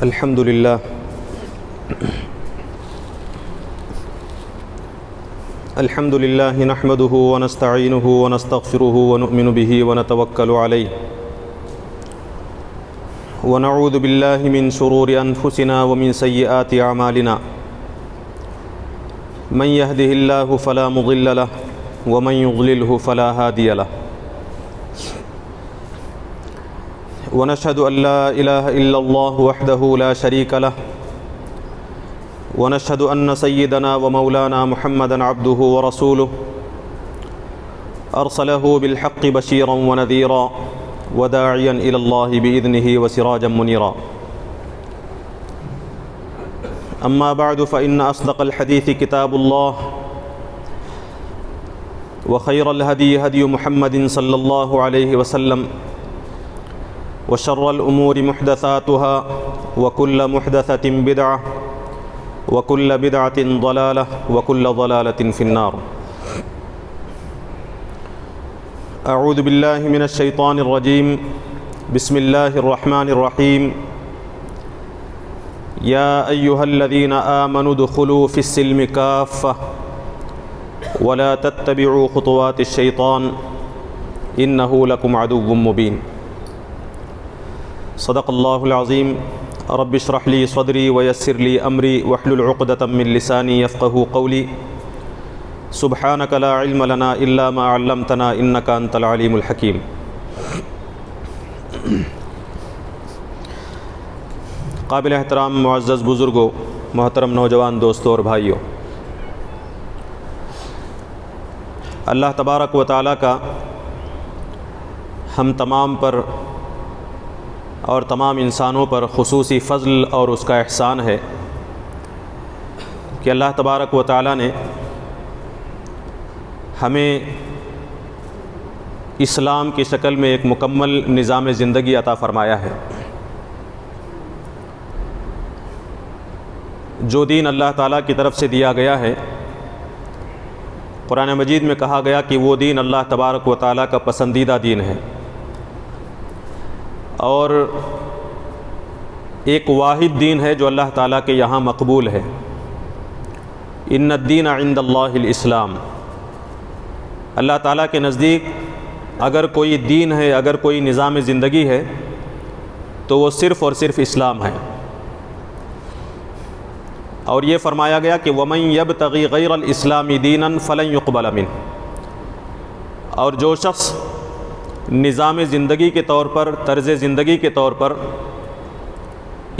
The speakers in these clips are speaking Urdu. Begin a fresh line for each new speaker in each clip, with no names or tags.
الحمد لله نحمده ونستعينه ونستغفره ونؤمن به ونتوكل عليه ونعوذ بالله من شرور أنفسنا ومن سيئات أعمالنا من يهده الله فلا مضل له ومن يضلله فلا هادي له ونشهد أن لا إله إلا الله وحده لا شريك له ونشهد أن سيدنا ومولانا محمدا عبده ورسوله أرسله بالحق بشيرا ونذيرا وداعيا إلى الله بإذنه وسراجا منيرا أما بعد فإن أصدق الحديث كتاب الله وخير الهدي هدي محمد صلى الله عليه وسلم وشر الأمور محدثاتها وكل محدثة بدعة وكل بدعة ضلالة وكل ضلالة في النار. أعوذ بالله من الشيطان الرجيم. بسم الله الرحمن الرحيم. يا أيها الذين آمنوا ادخلوا في السلم كافة ولا تتبعوا خطوات الشيطان إنه لكم عدو مبين. صدق الله العظيم. رب اشرح لي صدري ويسر لي أمري واحلل عقدة من لساني يفقهوا قولي. سبحانك لا علم لنا إلا ما علمتنا إنك أنت العليم الحكيم. قابل احترام معزز بزرگوں، محترم نوجوان دوستوں اور بھائیوں، اللہ تبارک و تعالیٰ کا ہم تمام پر اور تمام انسانوں پر خصوصی فضل اور اس کا احسان ہے کہ اللہ تبارک و تعالیٰ نے ہمیں اسلام کی شکل میں ایک مکمل نظام زندگی عطا فرمایا ہے۔ جو دین اللہ تعالیٰ کی طرف سے دیا گیا ہے، قرآن مجید میں کہا گیا کہ وہ دین اللہ تبارک و تعالیٰ کا پسندیدہ دین ہے، اور ایک واحد دین ہے جو اللہ تعالیٰ کے یہاں مقبول ہے۔ ان الدین عند اللہ الاسلام، اللہ تعالیٰ کے نزدیک اگر کوئی دین ہے، اگر کوئی نظام زندگی ہے تو وہ صرف اور صرف اسلام ہے۔ اور یہ فرمایا گیا کہ وَمَن يَبْتَغِي غَيْرَ الْإِسْلَامِ دِينًا فَلَن يُقْبَلَ مِنْهُ، اور جو شخص نظام زندگی کے طور پر، طرز زندگی کے طور پر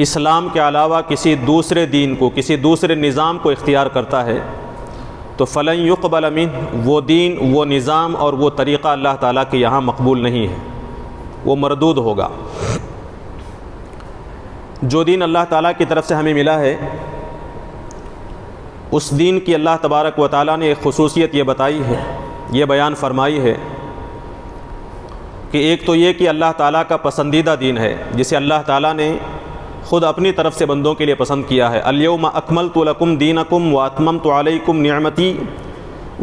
اسلام کے علاوہ کسی دوسرے دین کو، کسی دوسرے نظام کو اختیار کرتا ہے تو فَلَن يُقْبَلَ مِنْهُ، وہ دین، وہ نظام اور وہ طریقہ اللہ تعالیٰ کے یہاں مقبول نہیں ہے، وہ مردود ہوگا۔ جو دین اللہ تعالیٰ کی طرف سے ہمیں ملا ہے، اس دین کی اللہ تبارک و تعالیٰ نے ایک خصوصیت یہ بتائی ہے، یہ بیان فرمائی ہے کہ ایک تو یہ کہ اللہ تعالیٰ کا پسندیدہ دین ہے، جسے اللہ تعالیٰ نے خود اپنی طرف سے بندوں کے لیے پسند کیا ہے۔ الیوم اکملت لکم دینکم واتممت علیکم نعمتی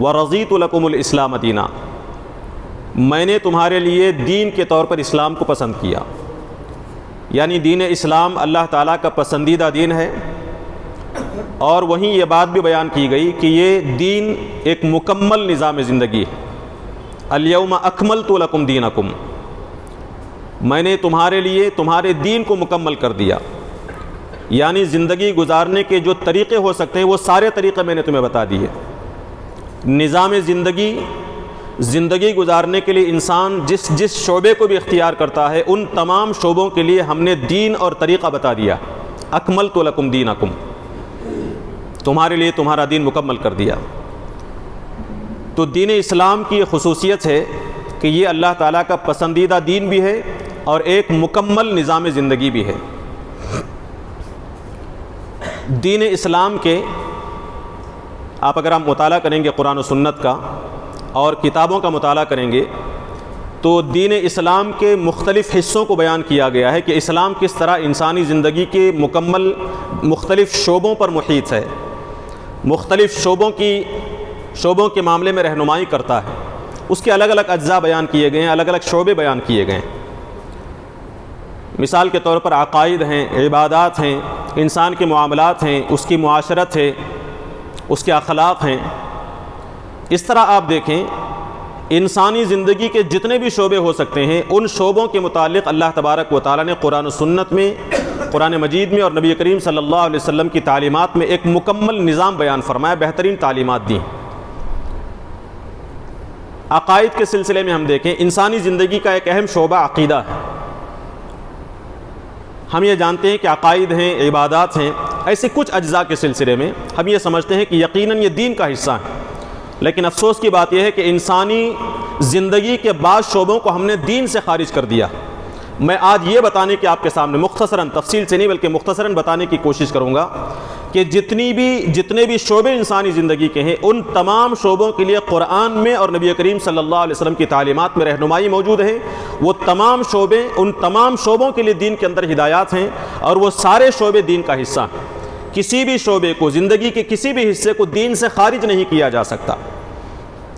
ورضیت لکم الاسلام دینا، میں نے تمہارے لیے دین کے طور پر اسلام کو پسند کیا، یعنی دین اسلام اللہ تعالیٰ کا پسندیدہ دین ہے۔ اور وہیں یہ بات بھی بیان کی گئی کہ یہ دین ایک مکمل نظام زندگی ہے۔ الیوم اکملت لکم دینکم، میں نے تمہارے لیے تمہارے دین کو مکمل کر دیا، یعنی زندگی گزارنے کے جو طریقے ہو سکتے ہیں وہ سارے طریقے میں نے تمہیں بتا دیے۔ نظام زندگی گزارنے کے لیے انسان جس شعبے کو بھی اختیار کرتا ہے، ان تمام شعبوں کے لیے ہم نے دین اور طریقہ بتا دیا۔ اکملت لکم دینکم، تمہارے لیے تمہارا دین مکمل کر دیا۔ تو دین اسلام کی یہ خصوصیت ہے کہ یہ اللہ تعالیٰ کا پسندیدہ دین بھی ہے اور ایک مکمل نظام زندگی بھی ہے۔ دین اسلام کے آپ اگر آپ مطالعہ کریں گے قرآن و سنت کا اور کتابوں کا مطالعہ کریں گے تو دین اسلام کے مختلف حصوں کو بیان کیا گیا ہے کہ اسلام کس طرح انسانی زندگی کے مختلف شعبوں پر محیط ہے، مختلف شعبوں کے معاملے میں رہنمائی کرتا ہے۔ اس کے الگ الگ اجزاء بیان کیے گئے ہیں، الگ الگ شعبے بیان کیے گئے ہیں۔ مثال کے طور پر عقائد ہیں، عبادات ہیں، انسان کے معاملات ہیں، اس کی معاشرت ہے، اس کے اخلاق ہیں۔ اس طرح آپ دیکھیں انسانی زندگی کے جتنے بھی شعبے ہو سکتے ہیں، ان شعبوں کے متعلق اللہ تبارک و تعالیٰ نے قرآن و سنت میں، قرآن مجید میں اور نبی کریم صلی اللہ علیہ وسلم کی تعلیمات میں ایک مکمل نظام بیان فرمایا، بہترین تعلیمات دی۔ عقائد کے سلسلے میں ہم دیکھیں انسانی زندگی کا ایک اہم شعبہ عقیدہ ہے۔ ہم یہ جانتے ہیں کہ عقائد ہیں، عبادات ہیں، ایسے کچھ اجزاء کے سلسلے میں ہم یہ سمجھتے ہیں کہ یقیناً یہ دین کا حصہ ہے، لیکن افسوس کی بات یہ ہے کہ انسانی زندگی کے بعض شعبوں کو ہم نے دین سے خارج کر دیا۔ میں آج یہ بتانے کی آپ کے سامنے مختصراً، تفصیل سے نہیں بلکہ مختصراً بتانے کی کوشش کروں گا کہ جتنے بھی شعبے انسانی زندگی کے ہیں، ان تمام شعبوں کے لیے قرآن میں اور نبی کریم صلی اللہ علیہ وسلم کی تعلیمات میں رہنمائی موجود ہے۔ وہ تمام شعبے، ان تمام شعبوں کے لیے دین کے اندر ہدایات ہیں، اور وہ سارے شعبے دین کا حصہ ہیں۔ کسی بھی شعبے کو، زندگی کے کسی بھی حصے کو دین سے خارج نہیں کیا جا سکتا۔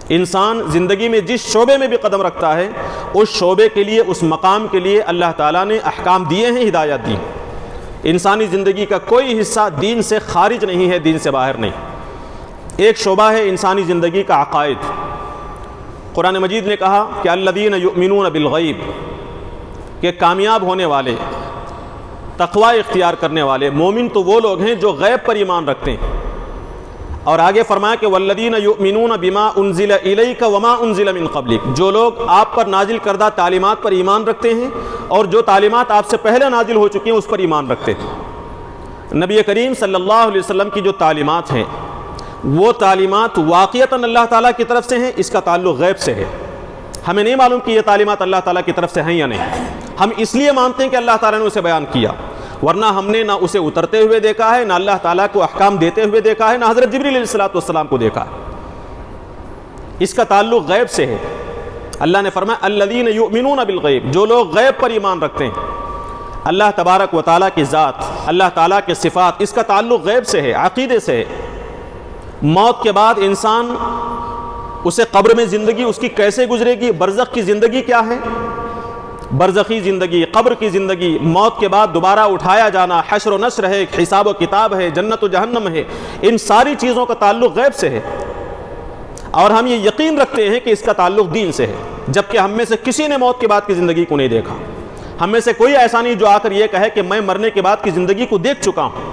انسان زندگی میں جس شعبے میں بھی قدم رکھتا ہے، اس شعبے کے لیے، اس مقام کے لیے اللہ تعالیٰ نے احکام دیے ہیں، ہدایات دی۔ انسانی زندگی کا کوئی حصہ دین سے خارج نہیں ہے، دین سے باہر نہیں۔ ایک شعبہ ہے انسانی زندگی کا عقائد۔ قرآن مجید نے کہا کہ الذین یؤمنون بالغیب، کہ کامیاب ہونے والے، تقوی اختیار کرنے والے مومن تو وہ لوگ ہیں جو غیب پر ایمان رکھتے ہیں، اور آگے فرمایا کہ والذین یؤمنون بما انزل الیک وما انزل من قبلک، جو لوگ آپ پر نازل کردہ تعلیمات پر ایمان رکھتے ہیں اور جو تعلیمات آپ سے پہلے نازل ہو چکی ہیں اس پر ایمان رکھتے ہیں۔ نبی کریم صلی اللہ علیہ وسلم کی جو تعلیمات ہیں، وہ تعلیمات واقعتاً اللہ تعالیٰ کی طرف سے ہیں، اس کا تعلق غیب سے ہے۔ ہمیں نہیں معلوم کہ یہ تعلیمات اللہ تعالیٰ کی طرف سے ہیں یا نہیں، ہم اس لیے مانتے ہیں کہ اللہ تعالیٰ نے اسے بیان کیا، ورنہ ہم نے نہ اسے اترتے ہوئے دیکھا ہے، نہ اللہ تعالیٰ کو احکام دیتے ہوئے دیکھا ہے، نہ حضرت جبریل علیہ السلام کو دیکھا ہے۔ اس کا تعلق غیب سے ہے۔ اللہ نے فرمایا الذین یؤمنون بالغیب، جو لوگ غیب پر ایمان رکھتے ہیں، اللہ تبارک و تعالیٰ کی ذات، اللہ تعالیٰ کے صفات، اس کا تعلق غیب سے ہے، عقیدے سے ہے۔ موت کے بعد انسان، اسے قبر میں زندگی اس کی کیسے گزرے گی، برزخ کی زندگی کیا ہے، برزخی زندگی، قبر کی زندگی، موت کے بعد دوبارہ اٹھایا جانا، حشر و نشر ہے، حساب و کتاب ہے، جنت و جہنم ہے، ان ساری چیزوں کا تعلق غیب سے ہے، اور ہم یہ یقین رکھتے ہیں کہ اس کا تعلق دین سے ہے، جبکہ ہم میں سے کسی نے موت کے بعد کی زندگی کو نہیں دیکھا۔ ہم میں سے کوئی ایسا نہیں جو آ کر یہ کہے کہ میں مرنے کے بعد کی زندگی کو دیکھ چکا ہوں۔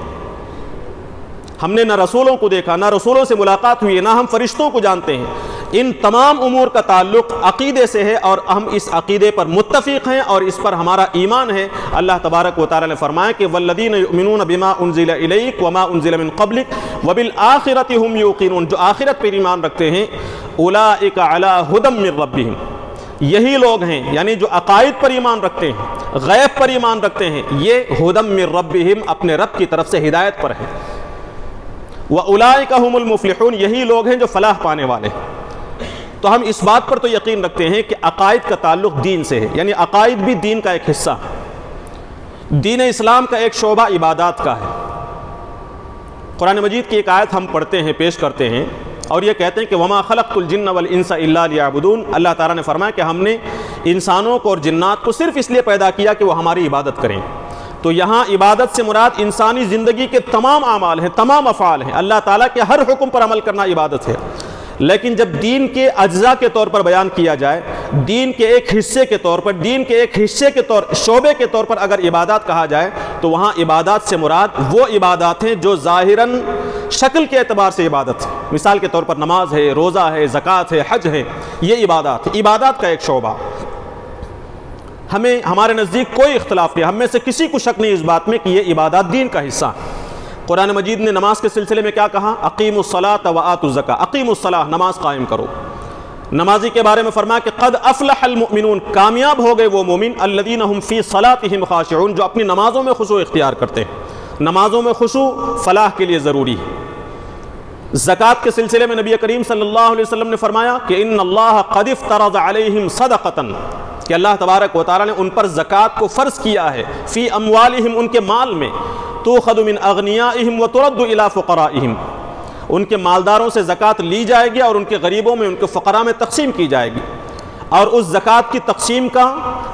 ہم نے نہ رسولوں کو دیکھا، نہ رسولوں سے ملاقات ہوئی، نہ ہم فرشتوں کو جانتے ہیں۔ ان تمام امور کا تعلق عقیدے سے ہے، اور ہم اس عقیدے پر متفق ہیں اور اس پر ہمارا ایمان ہے۔ اللہ تبارک و تعالیٰ نے فرمایا کہ والذین یؤمنون بما انزل الیک وما انزل من قبلک وبالآخرۃ هم یوقنون، جو آخرت پر ایمان رکھتے ہیں، اولئک علی ھدی من ربہم، یہی لوگ ہیں، یعنی جو عقائد پر ایمان رکھتے ہیں، غیب پر ایمان رکھتے ہیں، یہ ھدی من ربہم، اپنے رب کی طرف سے ہدایت پر ہیں۔ وَأُولَئِكَ هُمُ الْمُفْلِحُونَ، یہی لوگ ہیں جو فلاح پانے والے ہیں۔ تو ہم اس بات پر تو یقین رکھتے ہیں کہ عقائد کا تعلق دین سے ہے، یعنی عقائد بھی دین کا ایک حصہ ہے۔ دین اسلام کا ایک شعبہ عبادات کا ہے۔ قرآن مجید کی ایک آیت ہم پڑھتے ہیں، پیش کرتے ہیں، اور یہ کہتے ہیں کہ وَمَا خَلَقْتُ الْجِنَّ وَالْإِنسَ إِلَّا لِيَعْبُدُونَ، اللہ تعالیٰ نے فرمایا کہ ہم نے انسانوں کو اور جنات کو صرف اس لیے پیدا کیا کہ وہ ہماری عبادت کریں۔ تو یہاں عبادت سے مراد انسانی زندگی کے تمام اعمال ہیں، تمام افعال ہیں، اللہ تعالیٰ کے ہر حکم پر عمل کرنا عبادت ہے۔ لیکن جب دین کے اجزاء کے طور پر بیان کیا جائے، دین کے ایک حصے کے طور پر، دین کے ایک حصے کے شعبے کے طور پر اگر عبادات کہا جائے، تو وہاں عبادات سے مراد وہ عبادات ہیں جو ظاہراً شکل کے اعتبار سے عبادت ہے۔ مثال کے طور پر نماز ہے، روزہ ہے، زکوٰۃ ہے، حج ہے، یہ عبادات کا ایک شعبہ۔ ہمیں ہمارے نزدیک کوئی اختلاف نہیں، ہم میں سے کسی کو شک نہیں اس بات میں کہ یہ عبادات دین کا حصہ ہے۔ قرآن مجید نے نماز کے سلسلے میں کیا کہا؟ اقیموا الصلاۃ وآتوا الزکاۃ، اقیموا الصلاۃ، نماز قائم کرو۔ نمازی کے بارے میں فرمایا کہ قد افلح المؤمنون، کامیاب ہو گئے وہ مومن، الذین هم فی صلاتهم خاشعون، جو اپنی نمازوں میں خشوع اختیار کرتے ہیں۔ نمازوں میں خشوع فلاح کے لیے ضروری ہے۔ زکوٰۃ کے سلسلے میں نبی کریم صلی اللہ علیہ وسلم نے فرمایا کہ ان اللہ قد افترض علیہم صدقۃ، کہ اللہ تبارک و تعالیٰ نے ان پر زکوٰۃ کو فرض کیا ہے، فی اموالہم، ان کے مال میں، تؤخذ من اغنیائہم وترد الی فقرائہم، ان کے مالداروں سے زکوٰۃ لی جائے گی اور ان کے غریبوں میں، ان کے فقراء میں تقسیم کی جائے گی۔ اور اس زکوٰۃ کی تقسیم کا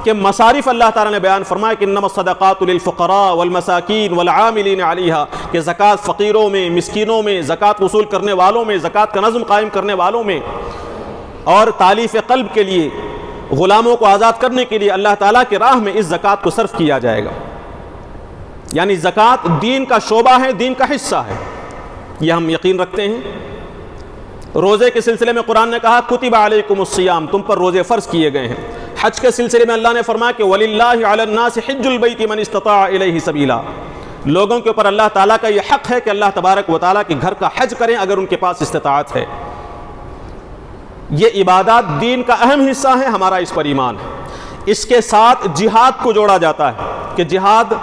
کہ مصارف اللہ تعالیٰ نے بیان فرمایا کہ انما الصدقات للفقراء والمساکین والعاملین علیہا، کہ زکوٰۃ فقیروں میں، مسکینوں میں، زکوٰۃ وصول کرنے والوں میں، زکوٰۃ کا نظم قائم کرنے والوں میں، اور تالیف قلب کے لیے، غلاموں کو آزاد کرنے کے لیے اللہ تعالیٰ کی راہ میں اس زکوٰۃ کو صرف کیا جائے گا۔ یعنی زکوٰۃ دین کا شعبہ ہے، دین کا حصہ ہے، یہ ہم یقین رکھتے ہیں۔ روزے کے سلسلے میں قرآن نے کہا کتب علیکم الصیام، تم پر روزے فرض کیے گئے ہیں۔ حج کے سلسلے میں اللہ نے فرمایا کہ وَلِلَّهِ عَلَى النَّاسِ حِجُّ الْبَيْتِ مَنِ اسْتَطَاعَ إِلَيْهِ سَبِيلًا، لوگوں کے اوپر اللہ تعالیٰ کا یہ حق ہے کہ اللہ تبارک و تعالیٰ کے گھر کا حج کریں اگر ان کے پاس استطاعت ہے۔ یہ عبادات دین کا اہم حصہ ہے، ہمارا اس پر ایمان ہے۔ اس کے ساتھ جہاد کو جوڑا جاتا ہے کہ جہاد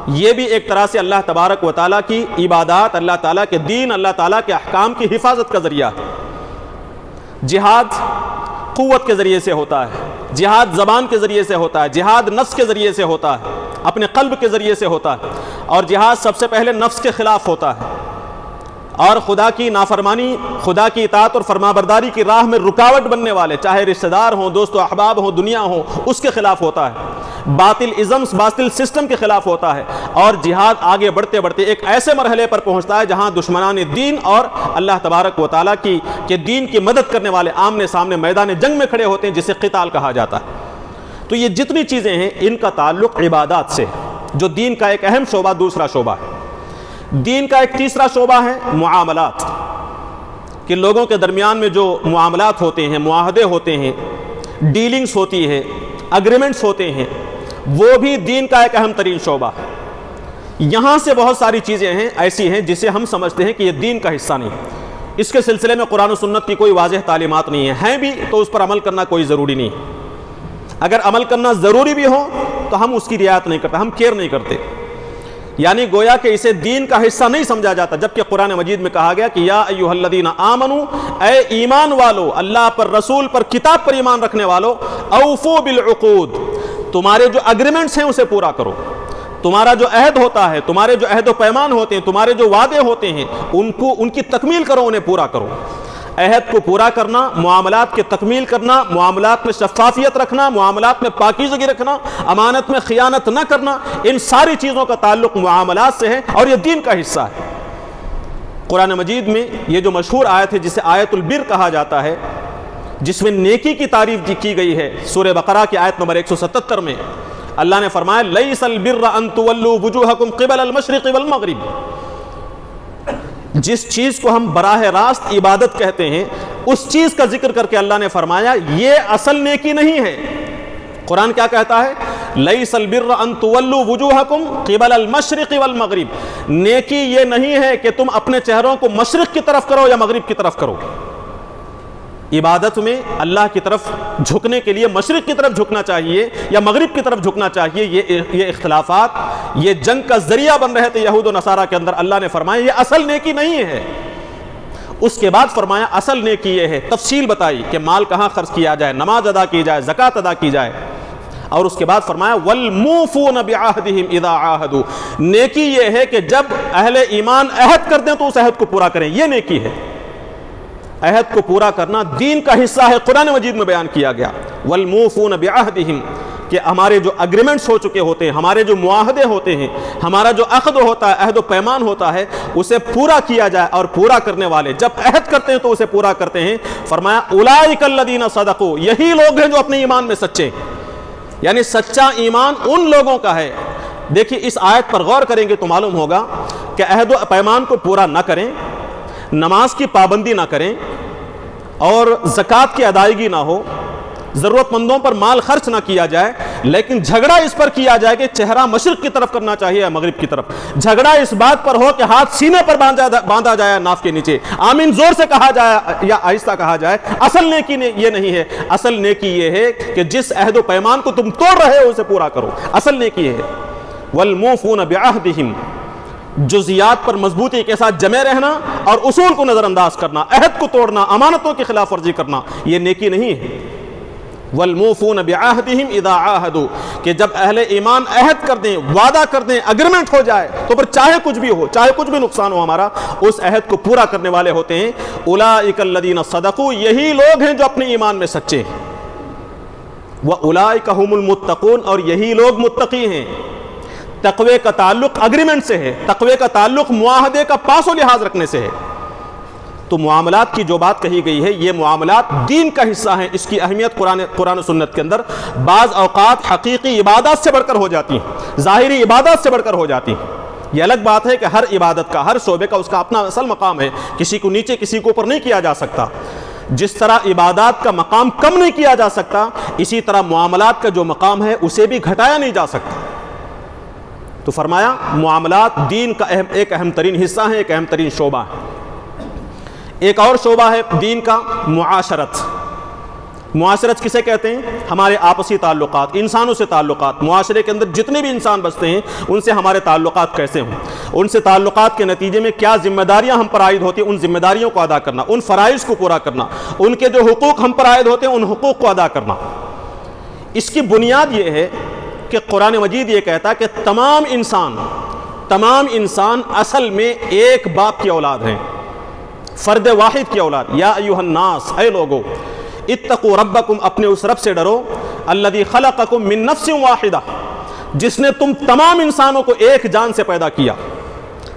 یہ بھی ایک طرح سے اللہ تبارک و تعالیٰ کی عبادات، اللہ تعالیٰ کے دین، اللہ تعالیٰ کے احکام کی حفاظت کا ذریعہ ہے۔ جہاد قوت کے ذریعے سے ہوتا ہے، جہاد زبان کے ذریعے سے ہوتا ہے، جہاد نفس کے ذریعے سے ہوتا ہے، اپنے قلب کے ذریعے سے ہوتا ہے، اور جہاد سب سے پہلے نفس کے خلاف ہوتا ہے، اور خدا کی نافرمانی، خدا کی اطاعت اور فرمانبرداری کی راہ میں رکاوٹ بننے والے، چاہے رشتہ دار ہوں، دوست و احباب ہوں، دنیا ہوں، اس کے خلاف ہوتا ہے، باطل ازمز، باطل سسٹم کے خلاف ہوتا ہے۔ اور جہاد آگے بڑھتے بڑھتے ایک ایسے مرحلے پر پہنچتا ہے جہاں دشمنان دین اور اللہ تبارک و تعالیٰ کے دین کی مدد کرنے والے آمنے سامنے میدان جنگ میں کھڑے ہوتے ہیں، جسے قتال کہا جاتا ہے۔ تو یہ جتنی چیزیں ہیں ان کا تعلق عبادات سے، جو دین کا ایک اہم شعبہ، دوسرا شعبہ ہے۔ دین کا ایک تیسرا شعبہ ہے معاملات، کہ لوگوں کے درمیان میں جو معاملات ہوتے ہیں، معاہدے ہوتے ہیں، ڈیلنگز ہوتی ہے، اگریمنٹس ہوتے ہیں، وہ بھی دین کا ایک اہم ترین شعبہ ہے۔ یہاں سے بہت ساری چیزیں ہیں ایسی ہیں جسے ہم سمجھتے ہیں کہ یہ دین کا حصہ نہیں، اس کے سلسلے میں قرآن و سنت کی کوئی واضح تعلیمات نہیں ہیں بھی تو اس پر عمل کرنا کوئی ضروری نہیں۔ اگر عمل کرنا ضروری بھی ہو تو ہم اس کی رعایت نہیں کرتے، ہم کیئر نہیں کرتے، یعنی گویا کہ اسے دین کا حصہ نہیں سمجھا جاتا، جبکہ قرآن مجید میں کہا گیا کہ یا ایھا الذین آمنوا، اے ایمان والو، اللہ پر، رسول پر، کتاب پر ایمان رکھنے والو، اوفوا بالعقود، تمہارے جو اگریمنٹس ہیں اسے پورا کرو، تمہارا جو عہد ہوتا ہے، تمہارے جو عہد و پیمان ہوتے ہیں، تمہارے جو وعدے ہوتے ہیں، ان کی تکمیل کرو، انہیں پورا کرو۔ عہد کو پورا کرنا، معاملات کی تکمیل کرنا، معاملات میں شفافیت رکھنا، معاملات میں پاکیزگی رکھنا، امانت میں خیانت نہ کرنا، ان ساری چیزوں کا تعلق معاملات سے ہے اور یہ دین کا حصہ ہے۔ قرآن مجید میں یہ جو مشہور آیت ہے جسے آیت البر کہا جاتا ہے، جس میں نیکی کی تعریف کی گئی ہے، سورہ بقرہ کی آیت نمبر 177 میں اللہ نے فرمایا لیس البر ان تولوا وجوہکم قبل المشرق والمغرب، جس چیز کو ہم براہ راست عبادت کہتے ہیں اس چیز کا ذکر کر کے اللہ نے فرمایا یہ اصل نیکی نہیں ہے۔ قرآن کیا کہتا ہے؟ لیس البر ان تولوا وجوہکم قبل المشرق والمغرب، نیکی یہ نہیں ہے کہ تم اپنے چہروں کو مشرق کی طرف کرو یا مغرب کی طرف کرو۔ عبادت میں اللہ کی طرف جھکنے کے لیے مشرق کی طرف جھکنا چاہیے یا مغرب کی طرف جھکنا چاہیے، یہ اختلافات، یہ جنگ کا ذریعہ بن رہے تھے یہود و نصارہ کے اندر۔ اللہ نے فرمایا یہ اصل نیکی نہیں ہے۔ اس کے بعد فرمایا اصل نیکی یہ ہے، تفصیل بتائی کہ مال کہاں خرچ کیا جائے، نماز ادا کی جائے، زکوٰۃ ادا کی جائے، اور اس کے بعد فرمایا وَالْمُوفُونَ بِعَهْدِهِمْ إِذَا عَاهَدُوا، نیکی یہ ہے کہ جب اہل ایمان عہد کر دیں تو اس عہد کو پورا کریں، یہ نیکی ہے۔ عہد کو پورا کرنا دین کا حصہ ہے، قرآن مجید میں بیان کیا گیا وَالْمُوفُونَ بِعَهْدِهِمْ، کہ ہمارے جو اگریمنٹس ہو چکے ہوتے ہیں، ہمارے جو معاہدے ہوتے ہیں، ہمارا جو عقد ہوتا ہے، عہد و پیمان ہوتا ہے، اسے پورا کیا جائے، اور پورا کرنے والے جب عہد کرتے ہیں تو اسے پورا کرتے ہیں۔ فرمایا اولئک الذین صدقوا، یہی لوگ ہیں جو اپنے ایمان میں سچے ہیں، یعنی سچا ایمان ان لوگوں کا ہے۔ دیکھیے اس آیت پر غور کریں گے تو معلوم ہوگا کہ عہد و پیمان کو پورا نہ کریں، نماز کی پابندی نہ کریں، اور زکوٰۃ کی ادائیگی نہ ہو، ضرورت مندوں پر مال خرچ نہ کیا جائے، لیکن جھگڑا اس پر کیا جائے کہ چہرہ مشرق کی طرف کرنا چاہیے یا مغرب کی طرف، جھگڑا اس بات پر ہو کہ ہاتھ سینے پر باندھا جائے ناف کے نیچے، آمین زور سے کہا جائے یا آہستہ کہا جائے، اصل نیکی یہ نہیں ہے۔ اصل نیکی یہ ہے کہ جس عہد و پیمان کو تم توڑ رہے ہو اسے پورا کرو، اصل نیکی یہ ہے۔ وَالْمُوفُونَ بِعَهْدِهِمْ، جزیات پر مضبوطی کے ساتھ جمے رہنا اور اصول کو نظر انداز کرنا، عہد کو توڑنا، امانتوں کی خلاف ورزی کرنا، یہ نیکی نہیں ہے۔ وَالْمُوفُونَ بِعَهْدِهِمْ إِذَا عَاهَدُوا، کہ جب اہل ایمان عہد کر دیں، وعدہ کر دیں، اگریمنٹ ہو جائے تو پھر چاہے کچھ بھی ہو، چاہے کچھ بھی نقصان ہو ہمارا، اس عہد کو پورا کرنے والے ہوتے ہیں۔ اولئک الذین صدقوا، یہی لوگ ہیں جو اپنے ایمان میں سچے ہیں۔ وَأُولَئِكَ هُمُ الْمُتَّقُونَ، اور یہی لوگ متقی ہیں۔ تقوی کا تعلق اگریمنٹ سے ہے، تقوی کا تعلق معاہدے کا پاس و لحاظ رکھنے سے ہے۔ تو معاملات کی جو بات کہی گئی ہے یہ معاملات دین کا حصہ ہیں، اس کی اہمیت قرآن و سنت کے اندر بعض اوقات حقیقی عبادات سے بڑھ کر ہو جاتی ہیں، ظاہری عبادات سے بڑھ کر ہو جاتی ہیں۔ یہ الگ بات ہے کہ ہر عبادت کا، ہر شعبے کا اس کا اپنا اصل مقام ہے، کسی کو نیچے کسی کو اوپر نہیں کیا جا سکتا۔ جس طرح عبادات کا مقام کم نہیں کیا جا سکتا، اسی طرح معاملات کا جو مقام ہے اسے بھی گھٹایا نہیں جا سکتا۔ تو فرمایا معاملات دین کا ایک اہم ترین حصہ ہے، ایک اہم ترین شعبہ ہے۔ ایک اور شعبہ ہے دین کا معاشرت۔ معاشرت کسے کہتے ہیں؟ ہمارے آپسی تعلقات، انسانوں سے تعلقات۔ معاشرے کے اندر جتنے بھی انسان بستے ہیں ان سے ہمارے تعلقات کیسے ہوں، ان سے تعلقات کے نتیجے میں کیا ذمہ داریاں ہم پر عائد ہوتی ہیں، ان ذمہ داریوں کو ادا کرنا، ان فرائض کو پورا کرنا، ان کے جو حقوق ہم پر عائد ہوتے ہیں ان حقوق کو ادا کرنا۔ اس کی بنیاد یہ ہے کہ قرآن مجید یہ کہتا ہے کہ تمام انسان اصل میں ایک باپ کی اولاد ہیں، فرد واحد کی اولاد۔ یا ایھا الناس، اے لوگو، اتقوا ربکم، اپنے اس رب سے ڈرو، الذی خلقکم من نفس واحدہ، جس نے تم تمام انسانوں کو ایک جان سے پیدا کیا،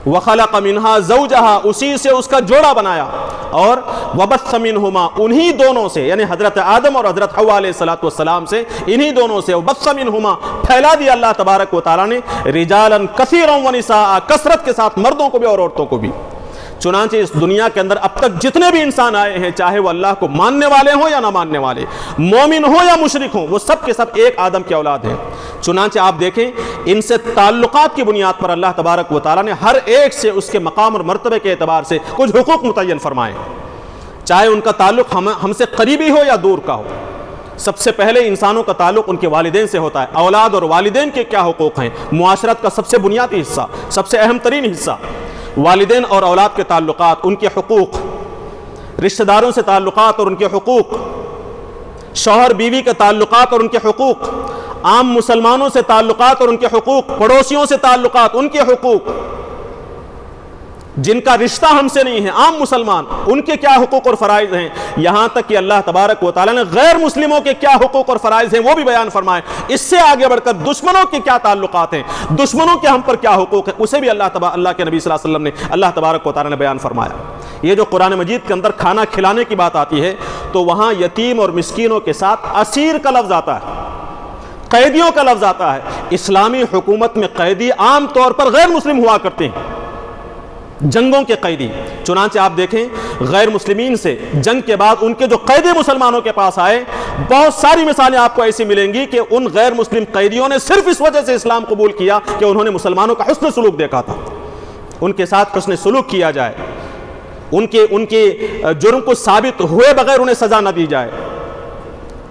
وخلق منہا زوجہا، اسی سے اس کا جوڑا بنایا، اور وبث منہما، انہی دونوں سے، یعنی حضرت آدم اور حضرت حوا علیہ السلام سے، انہی دونوں سے، وبث منہما، پھیلا دیا اللہ تبارک و تعالیٰ نے، رجالا کثیرا ونساء، کثرت کے ساتھ مردوں کو بھی اور عورتوں کو بھی۔ چنانچہ اس دنیا کے اندر اب تک جتنے بھی انسان آئے ہیں، چاہے وہ اللہ کو ماننے والے ہوں یا نہ ماننے والے، مومن ہوں یا مشرک ہوں، وہ سب کے سب ایک آدم کی اولاد ہیں۔ چنانچہ آپ دیکھیں ان سے تعلقات کی بنیاد پر اللہ تبارک و تعالیٰ نے ہر ایک سے اس کے مقام اور مرتبے کے اعتبار سے کچھ حقوق متعین فرمائے، چاہے ان کا تعلق ہم سے قریبی ہو یا دور کا ہو۔ سب سے پہلے انسانوں کا تعلق ان کے والدین سے ہوتا ہے۔ اولاد اور والدین کے کیا حقوق ہیں؟ معاشرت کا سب سے بنیادی حصہ، سب سے اہم ترین حصہ والدین اور اولاد کے تعلقات، ان کے حقوق، رشتہ داروں سے تعلقات اور ان کے حقوق، شوہر بیوی کے تعلقات اور ان کے حقوق، عام مسلمانوں سے تعلقات اور ان کے حقوق، پڑوسیوں سے تعلقات، ان کے حقوق، جن کا رشتہ ہم سے نہیں ہے، عام مسلمان، ان کے کیا حقوق اور فرائض ہیں، یہاں تک کہ اللہ تبارک و تعالیٰ نے غیر مسلموں کے کیا حقوق اور فرائض ہیں وہ بھی بیان فرمائے۔ اس سے آگے بڑھ کر دشمنوں کے کیا تعلقات ہیں، دشمنوں کے ہم پر کیا حقوق ہیں، اسے بھی اللہ کے نبی صلی اللہ علیہ وسلم نے، اللہ تبارک و تعالیٰ نے بیان فرمایا۔ یہ جو قرآن مجید کے اندر کھانا کھلانے کی بات آتی ہے تو وہاں یتیم اور مسکینوں کے ساتھ اسیر کا لفظ آتا ہے، قیدیوں کا لفظ آتا ہے۔ اسلامی حکومت میں قیدی عام طور پر غیر مسلم ہوا کرتے ہیں، جنگوں کے قیدی۔ چنانچہ آپ دیکھیں غیر مسلمین سے جنگ کے بعد ان کے جو قیدی مسلمانوں کے پاس آئے، بہت ساری مثالیں آپ کو ایسی ملیں گی کہ ان غیر مسلم قیدیوں نے صرف اس وجہ سے اسلام قبول کیا کہ انہوں نے مسلمانوں کا حسن سلوک دیکھا تھا، ان کے ساتھ حسن سلوک کیا جائے، ان کے جرم کو ثابت ہوئے بغیر انہیں سزا نہ دی جائے،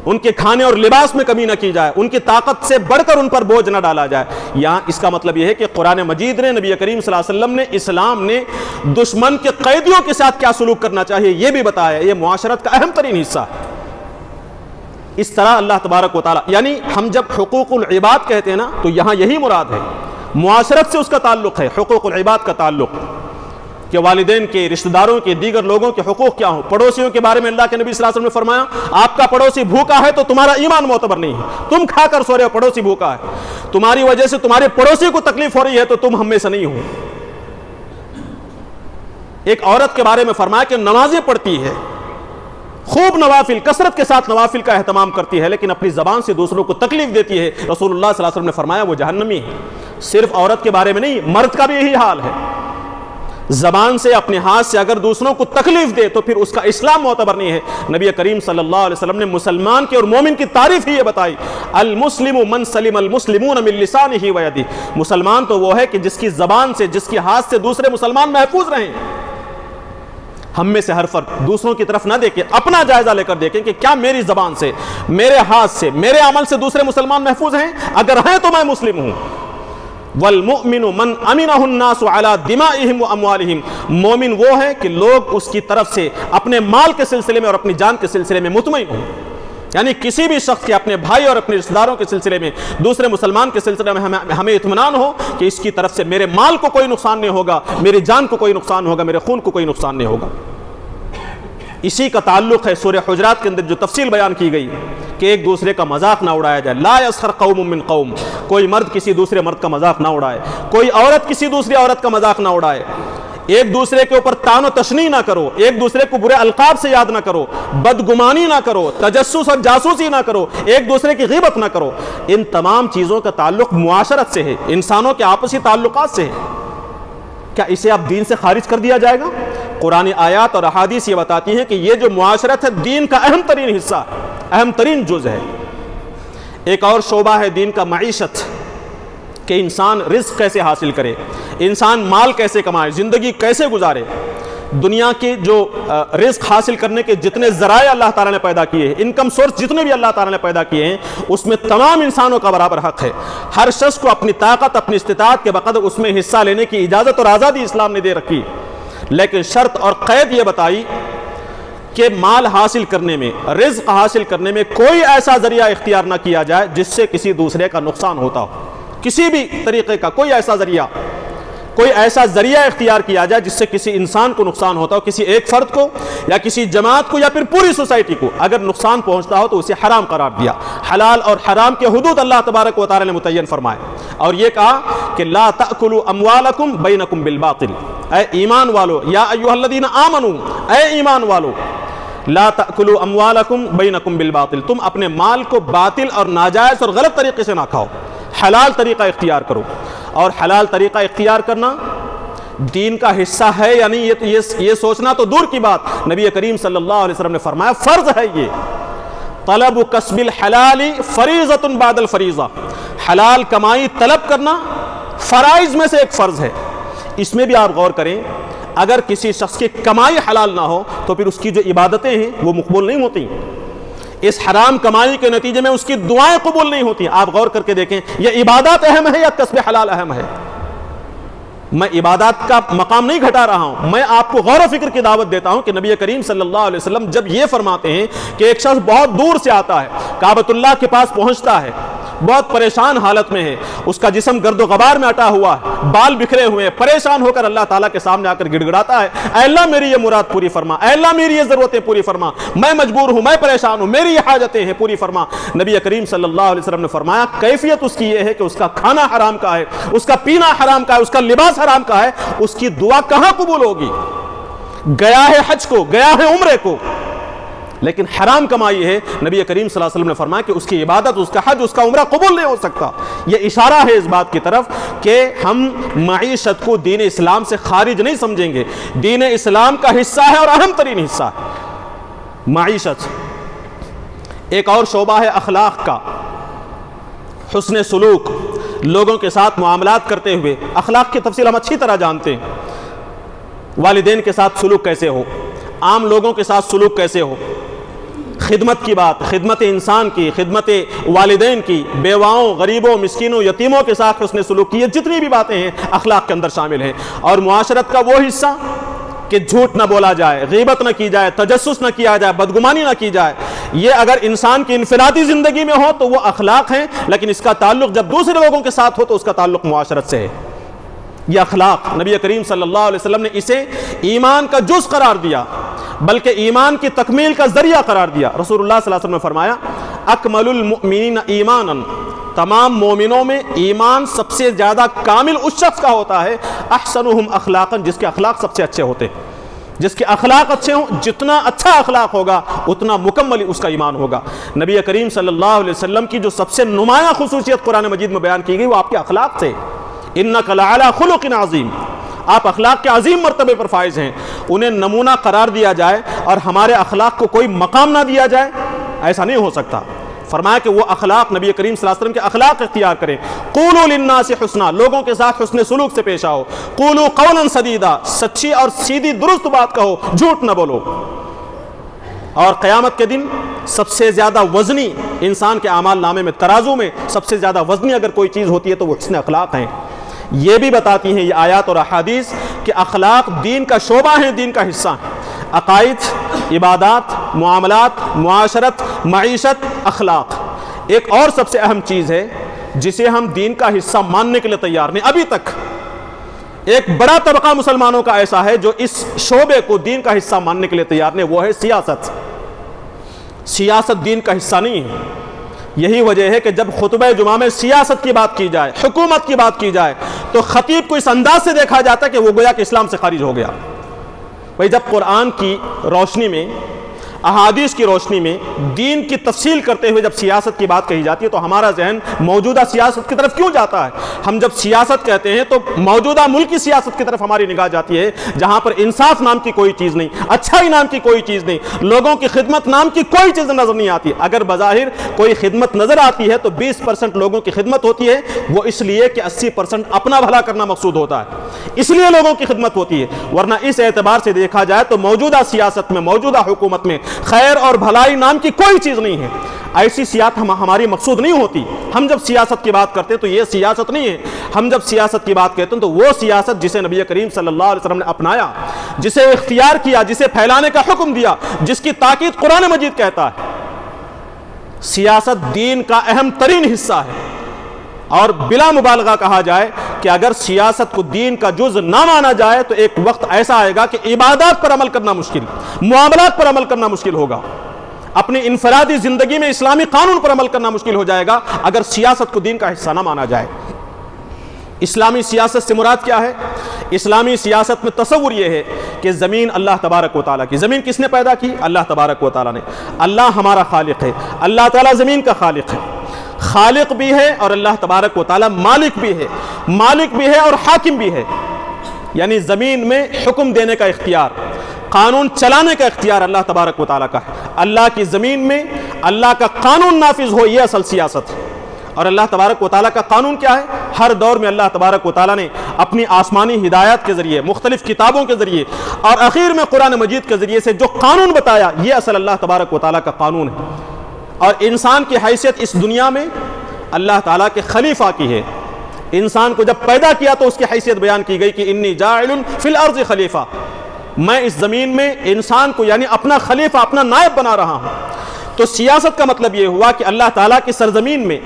ان کے کھانے اور لباس میں کمی نہ کی جائے، ان کی طاقت سے بڑھ کر ان پر بوجھ نہ ڈالا جائے۔ یہاں اس کا مطلب یہ ہے کہ قرآن مجید نے، نبی کریم صلی اللہ علیہ وسلم نے، اسلام نے دشمن کے قیدیوں کے ساتھ کیا سلوک کرنا چاہیے یہ بھی بتایا۔ یہ معاشرت کا اہم ترین حصہ ہے۔ اس طرح اللہ تبارک و تعالیٰ، یعنی ہم جب حقوق العباد کہتے ہیں نا تو یہاں یہی مراد ہے، معاشرت سے اس کا تعلق ہے، حقوق العباد کا تعلق، کہ والدین کے، رشتہ داروں کے، دیگر لوگوں کے حقوق کیا ہوں۔ پڑوسیوں کے بارے میں اللہ کے نبی صلی اللہ علیہ وسلم نے فرمایا، آپ کا پڑوسی بھوکا ہے تو تمہارا ایمان معتبر نہیں ہے، تم کھا کر سو رہے ہو، پڑوسی بھوکا ہے، تمہاری وجہ سے تمہارے پڑوسی کو تکلیف ہو رہی ہے تو تم ہم میں سے نہیں ہو۔ ایک عورت کے بارے میں فرمایا کہ نمازیں پڑھتی ہے، خوب نوافل، کثرت کے ساتھ نوافل کا اہتمام کرتی ہے، لیکن اپنی زبان سے دوسروں کو تکلیف دیتی ہے، رسول اللہ صلی اللہ علیہ وسلم نے فرمایا وہ جہنمی ہے۔ صرف عورت کے بارے میں نہیں، مرد کا بھی یہی حال ہے، زبان سے، اپنے ہاتھ سے اگر دوسروں کو تکلیف دے تو پھر اس کا اسلام معتبر نہیں ہے۔ نبی کریم صلی اللہ علیہ وسلم نے مسلمان کے اور مومن کی تعریف ہی یہ بتائی، المسلم من سلم المسلمون من لسانہ و یدہ، مسلمان تو وہ ہے کہ جس کی زبان سے، جس کی ہاتھ سے دوسرے مسلمان محفوظ رہیں۔ ہم میں سے ہر فرد دوسروں کی طرف نہ دیکھیں، اپنا جائزہ لے کر دیکھیں کہ کیا میری زبان سے، میرے ہاتھ سے، میرے عمل سے دوسرے مسلمان محفوظ ہیں؟ اگر ہیں تو میں مسلم ہوں۔ والمؤمن من امنہ الناس علی دمائہم و اموالہم، مومن وہ ہے کہ لوگ اس کی طرف سے اپنے مال کے سلسلے میں اور اپنی جان کے سلسلے میں مطمئن ہوں، یعنی کسی بھی شخص کے اپنے بھائی اور اپنے رشتہ داروں کے سلسلے میں، دوسرے مسلمان کے سلسلے میں ہمیں اطمینان ہو کہ اس کی طرف سے میرے مال کو کوئی نقصان نہیں ہوگا، میری جان کو کوئی نقصان ہوگا، میرے خون کو کوئی نقصان نہیں ہوگا۔ اسی کا تعلق ہے سورہ حجرات کے اندر جو تفصیل بیان کی گئی کہ ایک دوسرے کا مذاق نہ اڑایا جائے. لا یسخر قوم من قوم, کوئی مرد کسی دوسرے مرد کا مذاق نہ اڑائے, کوئی عورت کسی دوسری عورت کا مذاق نہ اڑائے, ایک دوسرے کے اوپر طعن و تشنیع نہ کرو, ایک دوسرے کو برے القاب سے یاد نہ کرو, بدگمانی نہ کرو, تجسس اور جاسوسی نہ کرو, ایک دوسرے کی غیبت نہ کرو. ان تمام چیزوں کا تعلق معاشرت سے ہے, انسانوں کے آپسی تعلقات سے ہے. کیا اسے اب دین سے خارج کر دیا جائے گا؟ قرآن آیات اور احادیث یہ بتاتی ہیں کہ یہ جو معاشرت ہے دین کا اہم ترین حصہ, اہم ترین جز ہے. ایک اور شعبہ ہے دین کا معیشت, کہ انسان رزق کیسے حاصل کرے, انسان مال کیسے کمائے, زندگی کیسے گزارے. دنیا کے جو رزق حاصل کرنے کے جتنے ذرائع اللہ تعالیٰ نے پیدا کیے ہیں, انکم سورس جتنے بھی اللہ تعالیٰ نے پیدا کیے ہیں, اس میں تمام انسانوں کا برابر حق ہے. ہر شخص کو اپنی طاقت, اپنی استطاعت کے بقدر اس میں حصہ لینے کی اجازت اور آزادی اسلام نے دے رکھی. لیکن شرط اور قید یہ بتائی کہ مال حاصل کرنے میں, رزق حاصل کرنے میں کوئی ایسا ذریعہ اختیار نہ کیا جائے جس سے کسی دوسرے کا نقصان ہوتا ہو. کسی بھی طریقے کا کوئی ایسا ذریعہ اختیار کیا جائے جس سے کسی انسان کو نقصان ہوتا ہو, کسی ایک فرد کو یا کسی جماعت کو یا پھر پوری سوسائٹی کو اگر نقصان پہنچتا ہو تو اسے حرام قرار دیا. حلال اور حرام کے حدود اللہ تبارک و تعالی نے متعین فرمائے, اور یہ کہا کہ لا تأکلوا اموالکم بینکم بالباطل, اے ایمان والو, یا ایھا الذین آمنوا, اے ایمان والو, لا تأکلوا اموالکم بینکم بالباطل, تم اپنے مال کو باطل اور ناجائز اور غلط طریقے سے نہ کھاؤ, حلال طریقہ اختیار کرو. اور حلال طریقہ اختیار کرنا دین کا حصہ ہے یا نہیں, یہ سوچنا تو دور کی بات. نبی کریم صلی اللہ علیہ وسلم نے فرمایا فرض ہے یہ. طلب کسب الحلال فریضۃ بعد الفریضہ, حلال کمائی طلب کرنا فرائض میں سے ایک فرض ہے. اس میں بھی آپ غور کریں, اگر کسی شخص کی کمائی حلال نہ ہو تو پھر اس کی جو عبادتیں ہیں وہ مقبول نہیں ہوتی. اس حرام کمائی کے نتیجے میں اس کی دعائیں قبول نہیں ہوتی. آپ غور کر کے دیکھیں, یہ عبادات اہم ہے یا کسب حلال اہم ہے؟ میں عبادات کا مقام نہیں گھٹا رہا ہوں, میں آپ کو غور و فکر کی دعوت دیتا ہوں کہ نبی کریم صلی اللہ علیہ وسلم جب یہ فرماتے ہیں کہ ایک شخص بہت دور سے آتا ہے, کعبۃ اللہ کے پاس پہنچتا ہے, بہت پریشان حالت میں ہے, اس کا جسم گرد و غبار میں اٹا ہوا ہے, بال بکھرے ہوئے ہیں, پریشان ہو کر اللہ تعالیٰ کے سامنے آ کر گڑ گڑاتا ہے, اے اللہ میری یہ مراد پوری فرما, اے اللہ میری یہ ضرورتیں پوری فرما, میں مجبور ہوں, میں پریشان ہوں, میری یہ حاجتیں ہیں پوری فرما. نبی کریم صلی اللہ علیہ وسلم نے فرمایا کیفیت اس کی یہ ہے کہ اس کا کھانا حرام کا ہے, اس کا پینا حرام کا ہے, اس کا لباس حرام کا ہے, اس کی دعا کہاں قبول ہوگی؟ گیا ہے حج کو, گیا ہے عمرے کو, لیکن حرام کمائی ہے. نبی کریم صلی اللہ علیہ وسلم نے فرمایا کہ اس کی عبادت, اس کا حج, اس کا عمرہ قبول نہیں ہو سکتا. یہ اشارہ ہے اس بات کی طرف کہ ہم معیشت کو دین اسلام سے خارج نہیں سمجھیں گے. دین اسلام کا حصہ ہے اور اہم ترین حصہ ہے معیشت. ایک اور شعبہ ہے اخلاق کا, حسن سلوک, لوگوں کے ساتھ معاملات کرتے ہوئے. اخلاق کی تفصیل ہم اچھی طرح جانتے ہیں, والدین کے ساتھ سلوک کیسے ہو, عام لوگوں کے ساتھ سلوک کیسے ہو, خدمت کی بات, خدمت انسان کی, خدمت والدین کی, بیواؤں, غریبوں, مسکینوں, یتیموں کے ساتھ حسن سلوک کی, یہ جتنی بھی باتیں ہیں اخلاق کے اندر شامل ہیں. اور معاشرت کا وہ حصہ کہ جھوٹ نہ بولا جائے, غیبت نہ کی جائے, تجسس نہ کیا جائے, بدگمانی نہ کی جائے, یہ اگر انسان کی انفرادی زندگی میں ہو تو وہ اخلاق ہیں, لیکن اس کا تعلق جب دوسرے لوگوں کے ساتھ ہو تو اس کا تعلق معاشرت سے ہے. یہ اخلاق نبی کریم صلی اللہ علیہ وسلم نے اسے ایمان کا جز قرار دیا, بلکہ ایمان کی تکمیل کا ذریعہ قرار دیا. رسول اللہ صلی اللہ علیہ وسلم نے فرمایا اکمل المؤمنین ایمانا, تمام مومنوں میں ایمان سب سے زیادہ کامل اس شخص کا ہوتا ہے احسنہم اخلاقا, جس کے اخلاق سب سے اچھے ہوتے ہیں. جس کے اخلاق اچھے ہوں, جتنا اچھا اخلاق ہوگا اتنا مکمل اس کا ایمان ہوگا. نبی کریم صلی اللہ علیہ وسلم کی جو سب سے نمایاں خصوصیت قرآن مجید میں بیان کی گئی وہ آپ کے اخلاق سے, انک لعلی خلق عظیم, آپ اخلاق کے عظیم مرتبے پر فائز ہیں. انہیں نمونہ قرار دیا جائے اور ہمارے اخلاق کو کوئی مقام نہ دیا جائے, ایسا نہیں ہو سکتا. فرمایا کہ وہ اخلاق نبی کریم صلی اللہ علیہ وسلم کے اخلاق اختیار کریں. قولوا للناس حسنا, لوگوں کے ساتھ حسن سلوک سے پیش آؤ. قولوا قولا سدیدا, سچی اور سیدھی درست بات کہو, جھوٹ نہ بولو. اور قیامت کے دن سب سے زیادہ وزنی انسان کے اعمال نامے میں, ترازو میں سب سے زیادہ وزنی اگر کوئی چیز ہوتی ہے تو وہ حسن اخلاق ہیں. یہ بھی بتاتی ہیں یہ آیات اور احادیث کہ اخلاق دین کا شعبہ ہے, دین کا حصہ ہیں. عقائد, عبادات, معاملات, معاشرت, معیشت, اخلاق. ایک اور سب سے اہم چیز ہے جسے ہم دین کا حصہ ماننے کے لیے تیار نہیں. ابھی تک ایک بڑا طبقہ مسلمانوں کا ایسا ہے جو اس شعبے کو دین کا حصہ ماننے کے لیے تیار نہیں، وہ ہے سیاست۔ سیاست دین کا حصہ نہیں ہے۔ یہی وجہ ہے کہ جب خطبہ جمعہ میں سیاست کی بات کی جائے، حکومت کی بات کی جائے، تو خطیب کو اس انداز سے دیکھا جاتا ہے کہ وہ گویا کہ اسلام سے خارج ہو گیا۔ بھئی جب قرآن کی روشنی میں، احادیث کی روشنی میں دین کی تفصیل کرتے ہوئے جب سیاست کی بات کہی جاتی ہے تو ہمارا ذہن موجودہ سیاست کی طرف کیوں جاتا ہے؟ ہم جب سیاست کہتے ہیں تو موجودہ ملک کی سیاست کی طرف ہماری نگاہ جاتی ہے، جہاں پر انصاف نام کی کوئی چیز نہیں، اچھائی نام کی کوئی چیز نہیں، لوگوں کی خدمت نام کی کوئی چیز نظر نہیں آتی۔ اگر بظاہر کوئی خدمت نظر آتی ہے تو 20% لوگوں کی خدمت ہوتی ہے، وہ اس لیے کہ 80% اپنا بھلا کرنا مقصود ہوتا ہے، اس لیے لوگوں کی خدمت ہوتی ہے۔ ورنہ اس اعتبار سے دیکھا جائے تو موجودہ سیاست میں، موجودہ حکومت میں خیر اور بھلائی نام کی کوئی چیز نہیں ہے۔ ایسی سیاست ہماری مقصود نہیں ہوتی۔ ہم جب سیاست کی بات کرتے ہیں تو یہ سیاست نہیں ہے۔ ہم جب سیاست کی بات کہتے ہیں تو وہ سیاست جسے نبی کریم صلی اللہ علیہ وسلم نے اپنایا، جسے اختیار کیا، جسے پھیلانے کا حکم دیا، جس کی تاکید قرآن مجید کہتا ہے۔ سیاست دین کا اہم ترین حصہ ہے، اور بلا مبالغہ کہا جائے کہ اگر سیاست کو دین کا جز نہ مانا جائے تو ایک وقت ایسا آئے گا کہ عبادات پر عمل کرنا مشکل، معاملات پر عمل کرنا مشکل ہوگا، اپنی انفرادی زندگی میں اسلامی قانون پر عمل کرنا مشکل ہو جائے گا اگر سیاست کو دین کا حصہ نہ مانا جائے۔ اسلامی سیاست سے مراد کیا ہے؟ اسلامی سیاست میں تصور یہ ہے کہ زمین اللہ تبارک و تعالیٰ کی۔ زمین کس نے پیدا کی؟ اللہ تبارک و تعالیٰ نے۔ اللہ ہمارا خالق ہے، اللہ تعالیٰ زمین کا خالق ہے، خالق بھی ہے، اور اللہ تبارک و تعالیٰ مالک بھی ہے، مالک بھی ہے اور حاکم بھی ہے۔ یعنی زمین میں حکم دینے کا اختیار، قانون چلانے کا اختیار اللہ تبارک و تعالیٰ کا ہے۔ اللہ کی زمین میں اللہ کا قانون نافذ ہو، یہ اصل سیاست ہے۔ اور اللہ تبارک و تعالیٰ کا قانون کیا ہے؟ ہر دور میں اللہ تبارک و تعالیٰ نے اپنی آسمانی ہدایات کے ذریعے، مختلف کتابوں کے ذریعے، اور اخیر میں قرآن مجید کے ذریعے سے جو قانون بتایا، یہ اصل اللہ تبارک و تعالیٰ کا قانون ہے۔ اور انسان کی حیثیت اس دنیا میں اللہ تعالیٰ کے خلیفہ کی ہے۔ انسان کو جب پیدا کیا تو اس کی حیثیت بیان کی گئی کہ انی جاعل فی الارض خلیفہ، میں اس زمین میں انسان کو یعنی اپنا خلیفہ، اپنا نائب بنا رہا ہوں۔ تو سیاست کا مطلب یہ ہوا کہ اللہ تعالیٰ کی سرزمین میں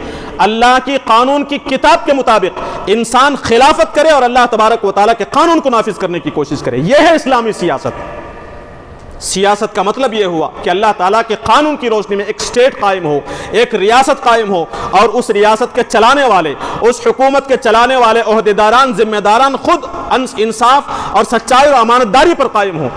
اللہ کی قانون کی کتاب کے مطابق انسان خلافت کرے اور اللہ تبارک و تعالیٰ کے قانون کو نافذ کرنے کی کوشش کرے۔ یہ ہے اسلامی سیاست۔ سیاست کا مطلب یہ ہوا کہ اللہ تعالیٰ کے قانون کی روشنی میں ایک اسٹیٹ قائم ہو، ایک ریاست قائم ہو، اور اس ریاست کے چلانے والے، اس حکومت کے چلانے والے عہدیداران، ذمہ داران خود انصاف اور سچائی اور امانت داری پر قائم ہوں،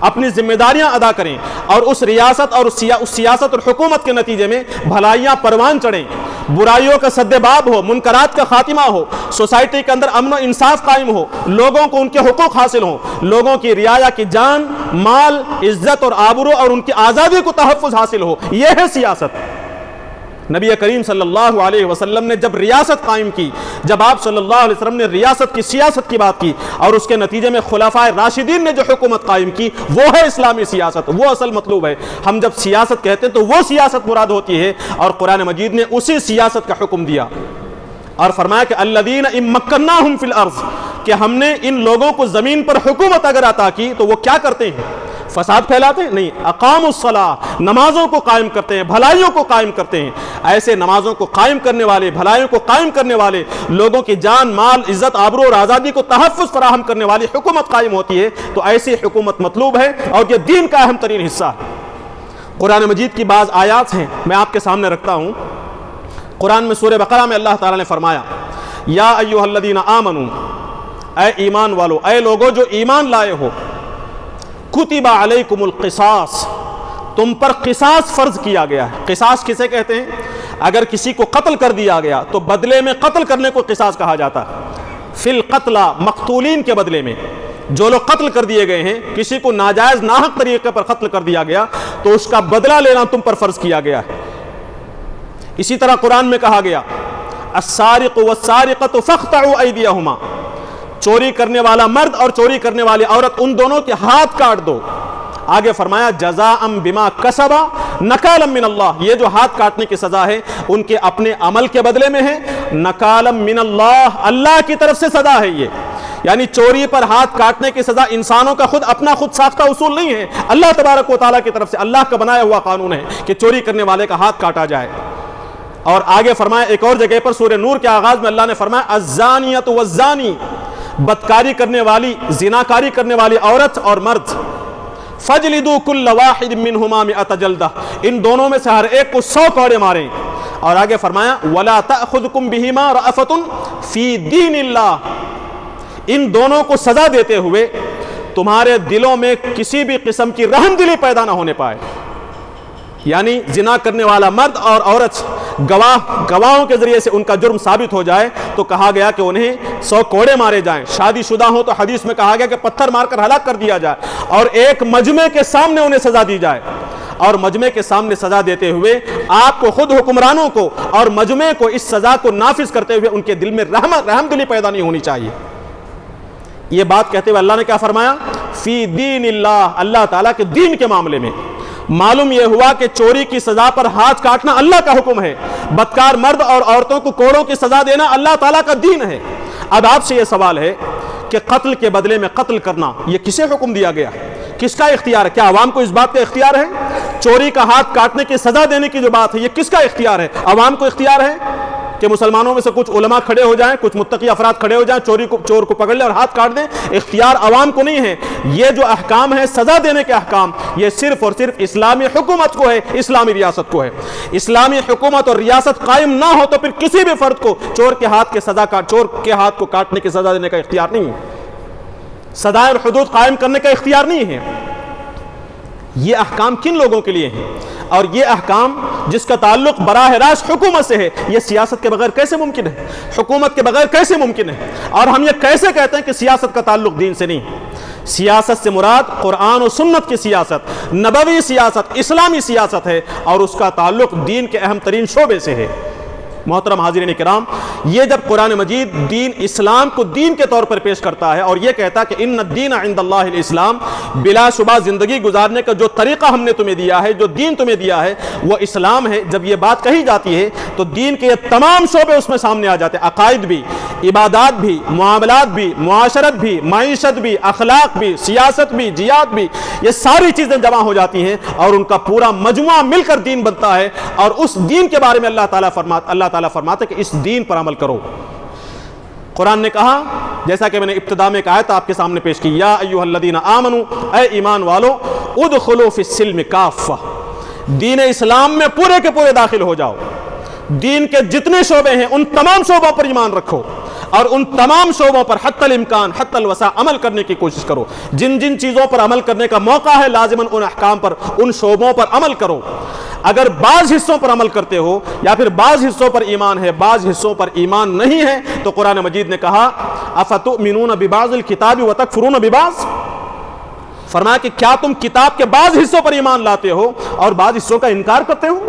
اپنی ذمہ داریاں ادا کریں، اور اس ریاست اور اس سیاست اور حکومت کے نتیجے میں بھلائیاں پروان چڑھیں، برائیوں کا سدباب ہو، منکرات کا خاتمہ ہو، سوسائٹی کے اندر امن و انصاف قائم ہو، لوگوں کو ان کے حقوق حاصل ہوں، لوگوں کی رعایا کی جان، مال، عزت اور آبرو اور ان کی آزادی کو تحفظ حاصل ہو۔ یہ ہے سیاست۔ نبی کریم صلی اللہ علیہ وسلم نے جب ریاست قائم کی، جب آپ صلی اللہ علیہ وسلم نے ریاست کی، سیاست کی بات کی، اور اس کے نتیجے میں خلفائے راشدین نے جو حکومت قائم کی، وہ ہے اسلامی سیاست، وہ اصل مطلوب ہے۔ ہم جب سیاست کہتے ہیں تو وہ سیاست مراد ہوتی ہے، اور قرآن مجید نے اسی سیاست کا حکم دیا اور فرمایا کہ الذین ان مکناہم فی الارض، کہ ہم نے ان لوگوں کو زمین پر حکومت اگر عطا کی تو وہ کیا کرتے ہیں؟ فساد پھیلاتے ہیں؟ نہیں، اقاموا الصلاۃ، نمازوں کو قائم کرتے ہیں، بھلائیوں کو قائم کرتے ہیں۔ ایسے نمازوں کو قائم کرنے والے، بھلائیوں کو قائم کرنے والے، لوگوں کی جان، مال، عزت، آبرو اور آزادی کو تحفظ فراہم کرنے والی حکومت قائم ہوتی ہے، تو ایسی حکومت مطلوب ہے، اور یہ دین کا اہم ترین حصہ ہے۔ قرآن مجید کی بعض آیات ہیں، میں آپ کے سامنے رکھتا ہوں۔ قرآن میں سورہ بقرہ میں اللہ تعالیٰ نے فرمایا، یا ایھا الذین آمنوا، اے ایمان والو، اے لوگو جو ایمان لائے ہو، کتب علیکم القصاص، تم پر قصاص فرض کیا گیا ہے۔ قصاص کسے کہتے ہیں؟ اگر کسی کو قتل کر دیا گیا تو بدلے میں قتل کرنے کو قصاص کہا جاتا ہے۔ فی القتلى، مقتولین کے بدلے میں، جو لوگ قتل کر دیے گئے ہیں، کسی کو ناجائز ناحق طریقے پر قتل کر دیا گیا تو اس کا بدلہ لینا تم پر فرض کیا گیا ہے۔ اسی طرح قرآن میں کہا گیا، السارق والسارقۃ فاقطعوا ایدیہما، چوری کرنے والا مرد اور چوری کرنے والی عورت، ان دونوں کے ہاتھ کاٹ دو۔ آگے فرمایا جزاء بما کسبا نکالا من اللہ، یہ جو ہاتھ کاٹنے کی سزا ہے ان کے اپنے عمل کے بدلے میں ہے، نکالا من اللہ، اللہ کی طرف سے سزا ہے یہ۔ یعنی چوری پر ہاتھ کاٹنے کی سزا انسانوں کا خود ساختہ اصول نہیں ہے، اللہ تبارک و تعالیٰ کی طرف سے اللہ کا بنایا ہوا قانون ہے کہ چوری کرنے والے کا ہاتھ کاٹا جائے۔ اور آگے فرمایا ایک اور جگہ پر سورہ نور کے آغاز میں اللہ نے فرمایا الزانیۃ والزانی، بدکاری کرنے والی زناکاری کرنے والی عورت اور مرد، فجلدوا کل واحد منہما مئۃ جلدہ، ان دونوں میں سے ہر ایک کو 100 کوڑے ماریں۔ اور آگے فرمایا ولا تأخذکم بہما رأفۃ فی دین اللہ، ان دونوں کو سزا دیتے ہوئے تمہارے دلوں میں کسی بھی قسم کی رحم دلی پیدا نہ ہونے پائے۔ یعنی زنا کرنے والا مرد اور عورت گواہوں کے ذریعے سے ان کا جرم ثابت ہو جائے تو کہا گیا کہ انہیں 100 کوڑے مارے جائیں، شادی شدہ ہوں تو حدیث میں کہا گیا کہ پتھر مار کر ہلاک کر دیا جائے، اور ایک مجمع کے سامنے انہیں سزا دی جائے۔ اور مجمع کے سامنے سزا دیتے ہوئے آپ کو خود حکمرانوں کو اور مجمع کو اس سزا کو نافذ کرتے ہوئے ان کے دل میں رحم دلی پیدا نہیں ہونی چاہیے۔ یہ بات کہتے ہوئے اللہ نے کیا فرمایا؟ فی دین اللہ، اللہ تعالیٰ کے دین کے معاملے میں۔ معلوم یہ ہوا کہ چوری کی سزا پر ہاتھ کاٹنا اللہ کا حکم ہے، بدکار مرد اور عورتوں کو کوڑوں کی سزا دینا اللہ تعالیٰ کا دین ہے۔ اب آپ سے یہ سوال ہے کہ قتل کے بدلے میں قتل کرنا یہ کسے حکم دیا گیا؟ کس کا اختیار ہے؟ کیا عوام کو اس بات کا اختیار ہے؟ چوری کا ہاتھ کاٹنے کی سزا دینے کی جو بات ہے یہ کس کا اختیار ہے؟ عوام کو اختیار ہے کہ مسلمانوں میں سے کچھ علماء کھڑے ہو جائیں، کچھ متقی افراد کھڑے ہو جائیں، چور کو پکڑ لیں اور ہاتھ کاٹ دیں؟ اختیار عوام کو نہیں ہے۔ یہ جو احکام ہے سزا دینے کے احکام، یہ صرف اور صرف اسلامی حکومت کو ہے، اسلامی ریاست کو ہے۔ اسلامی حکومت اور ریاست قائم نہ ہو تو پھر کسی بھی فرد کو چور کے ہاتھ کو کاٹنے کی سزا دینے کا اختیار نہیں ہے، سزائے اور حدود قائم کرنے کا اختیار نہیں ہے۔ یہ احکام کن لوگوں کے لیے ہیں؟ اور یہ احکام جس کا تعلق براہ راست حکومت سے ہے، یہ سیاست کے بغیر کیسے ممکن ہے؟ حکومت کے بغیر کیسے ممکن ہے؟ اور ہم یہ کیسے کہتے ہیں کہ سیاست کا تعلق دین سے نہیں؟ سیاست سے مراد قرآن و سنت کی سیاست، نبوی سیاست، اسلامی سیاست ہے، اور اس کا تعلق دین کے اہم ترین شعبے سے ہے۔ محترم حاضرین کرام، یہ جب قرآن مجید دین اسلام کو دین کے طور پر پیش کرتا ہے اور یہ کہتا ہے کہ ان الدین عند اللہ الاسلام، بلا شبہ زندگی گزارنے کا جو طریقہ ہم نے تمہیں دیا ہے، جو دین تمہیں دیا ہے وہ اسلام ہے، جب یہ بات کہی جاتی ہے تو دین کے یہ تمام شعبے اس میں سامنے آ جاتے ہیں، عقائد بھی، عبادات بھی، معاملات بھی، معاشرت بھی، معیشت بھی، اخلاق بھی، سیاست بھی، جہاد بھی، یہ ساری چیزیں جمع ہو جاتی ہیں اور ان کا پورا مجموعہ مل کر دین بنتا ہے۔ اور اس دین کے بارے میں اللہ تعالیٰ فرماتا ہے کہ اس دین پر عمل کرو۔ قرآن نے کہا، جیسا کہ میں نے ابتدا میں کہا تھا آپ کے سامنے پیش کی، یا ایھا الذین آمنوا، اے ایمان والو، ادخلوا فی السلم کافہ، دین اسلام میں پورے کے پورے داخل ہو جاؤ۔ دین کے جتنے شعبے ہیں ان تمام شعبوں پر ایمان رکھو اور ان تمام شعبوں پر حتی الامکان حتی الوسع عمل کرنے کی کوشش کرو۔ جن جن چیزوں پر عمل کرنے کا موقع ہے لازماً ان احکام پر، ان شعبوں پر عمل کرو۔ اگر بعض حصوں پر عمل کرتے ہو یا پھر بعض حصوں پر ایمان ہے، بعض حصوں پر ایمان نہیں ہے، تو قرآن مجید نے کہا افتؤمنون ببعض الکتاب وتکفرون ببعض، فرمایا کہ کیا تم کتاب کے بعض حصوں پر ایمان لاتے ہو اور بعض حصوں کا انکار کرتے ہو؟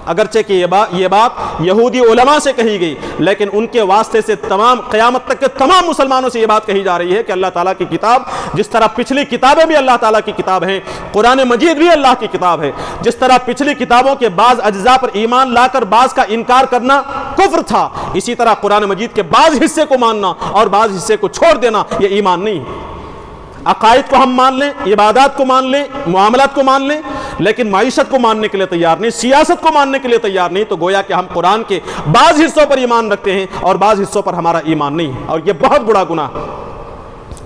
اگرچہ کہ یہ بات یہودی علماء سے کہی گئی، لیکن ان کے واسطے سے تمام قیامت تک کے تمام مسلمانوں سے یہ بات کہی جا رہی ہے کہ اللہ تعالیٰ کی کتاب، جس طرح پچھلی کتابیں بھی اللہ تعالیٰ کی کتاب ہیں، قرآن مجید بھی اللہ کی کتاب ہے، جس طرح پچھلی کتابوں کے بعض اجزاء پر ایمان لا کر بعض کا انکار کرنا کفر تھا، اسی طرح قرآن مجید کے بعض حصے کو ماننا اور بعض حصے کو چھوڑ دینا یہ ایمان نہیں ہے۔ عقائد کو ہم مان لیں، عبادات کو مان لیں، معاملات کو مان لیں، لیکن معیشت کو ماننے کے لیے تیار نہیں، سیاست کو ماننے کے لیے تیار نہیں، تو گویا کہ ہم قرآن کے بعض حصوں پر ایمان رکھتے ہیں اور بعض حصوں پر ہمارا ایمان نہیں ہے، اور یہ بہت بڑا گناہ ہے۔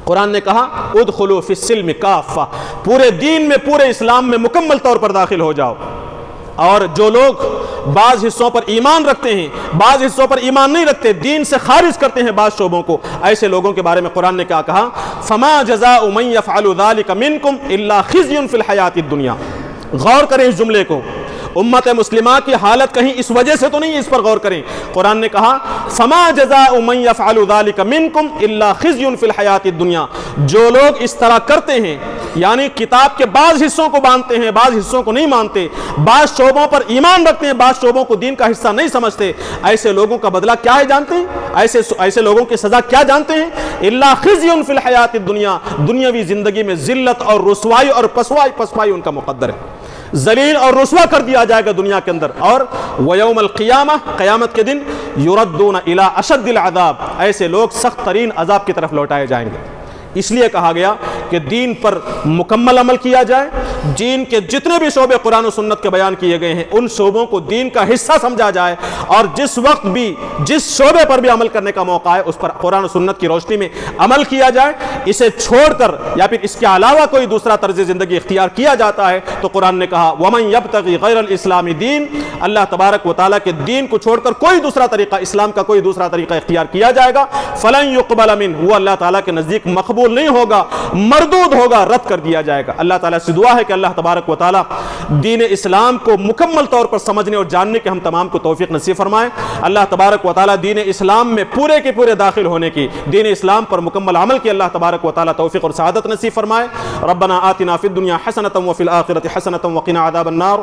قرآن نے کہا ادخلوا فی السلم کافہ، پورے دین میں، پورے اسلام میں مکمل طور پر داخل ہو جاؤ۔ اور جو لوگ بعض حصوں پر ایمان رکھتے ہیں، بعض حصوں پر ایمان نہیں رکھتے، دین سے خارج کرتے ہیں بعض شعبوں کو، ایسے لوگوں کے بارے میں قرآن نے کیا کہا؟ فما جزاء من يفعل ذلك منكم الا خزي في الحیاۃ الدنیا۔ غور کریں اس جملے کو، امت مسلمہ کی حالت کہیں اس وجہ سے تو نہیں ہے، اس پر غور کریں۔ قرآن نے کہا فما جزاء من يفعل ذلك منكم الا خزي في الحیاۃ الدنیا، جو لوگ اس طرح کرتے ہیں، یعنی کتاب کے بعض حصوں کو مانتے ہیں، بعض حصوں کو نہیں مانتے، بعض شعبوں پر ایمان رکھتے ہیں، بعض شعبوں کو دین کا حصہ نہیں سمجھتے، ایسے لوگوں کا بدلہ کیا ہے جانتے ہیں؟ ایسے لوگوں کی سزا کیا جانتے ہیں؟ الا خزي في الحیاۃ الدنیا، دنیاوی زندگی میں ذلت اور رسوائی اور پسمائی ان کا مقدر ہے، ذلیل اور رسوا کر دیا جائے گا دنیا کے اندر۔ اور ویوم القیامہ، قیامت کے دن، یردون الی اشد العذاب، ایسے لوگ سخت ترین عذاب کی طرف لوٹائے جائیں گے۔ اس لیے کہا گیا کہ دین پر مکمل عمل کیا جائے، دین کے جتنے بھی شعبے قرآن و سنت کے بیان کیے گئے ہیں ان شعبوں کو دین کا حصہ سمجھا جائے، اور جس وقت بھی جس شعبے پر بھی عمل کرنے کا موقع ہے اس پر قرآن و سنت کی روشنی میں عمل کیا جائے۔ اسے چھوڑ کر یا پھر اس کے علاوہ کوئی دوسرا طرز زندگی اختیار کیا جاتا ہے تو قرآن نے کہا وَمَن يَبْتَغِ غَيْرَ الْإِسْلَامِ دین، اللہ تبارک و تعالیٰ کے دین کو چھوڑ کر کوئی دوسرا طریقہ، اسلام کا کوئی دوسرا طریقہ اختیار کیا جائے گا فَلَن يُقْبَلَ مِنْهُ، وہ اللہ تعالیٰ کے نزدیک مقبول نہیں ہوگا، مردود ہوگا، رد کر دیا جائے گا۔ اللہ تعالیٰ سے دعا ہے کہ اللہ تبارک و تعالیٰ دین اسلام کو مکمل طور پر سمجھنے اور جاننے کے ہم تمام کو توفیق نصیب فرمائے۔ اللہ تبارک و تعالیٰ دین اسلام میں پورے کے پورے داخل ہونے کی، دین اسلام پر مکمل عمل کی اللہ تبارک و تعالیٰ توفیق اور سعادت نصیب فرمائے۔ ربنا آتنا فی الدنیا حسنۃ وفی الآخرۃ حسنۃ وقنا عذاب النار۔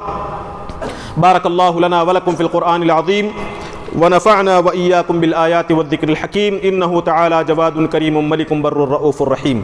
بارک اللہ لنا ولکم فی القرآن العظیم ونفعنا وإياكم بالآيات والذكر الحكيم إنه تعالى جواد كريم ملك بر رؤوف رحيم۔